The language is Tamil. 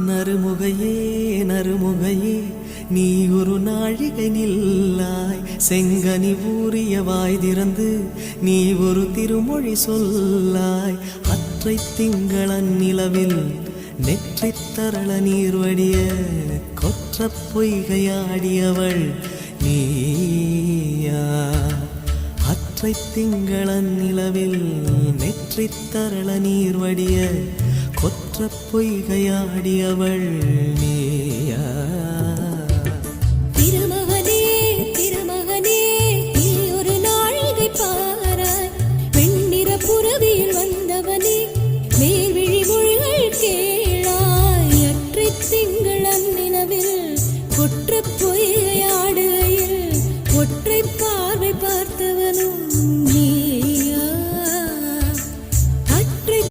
நறுமுகையே நறுமுகையே நீ ஒரு நாழிகை நில்லாய் செங்கனி ஊறிய வாய் திறந்து நீ ஒரு திருமொழி சொல்லாய் அற்றை திங்களன் நிலவில் நெற்றித் தரள நீர் வடிய கொற்ற பொய்கையாடியவள் நீயா அற்றை திங்களன் நிலவில் நெற்றித் தரள நீர் வடிய கொற்ற பொய்கையாடியவள் நீயா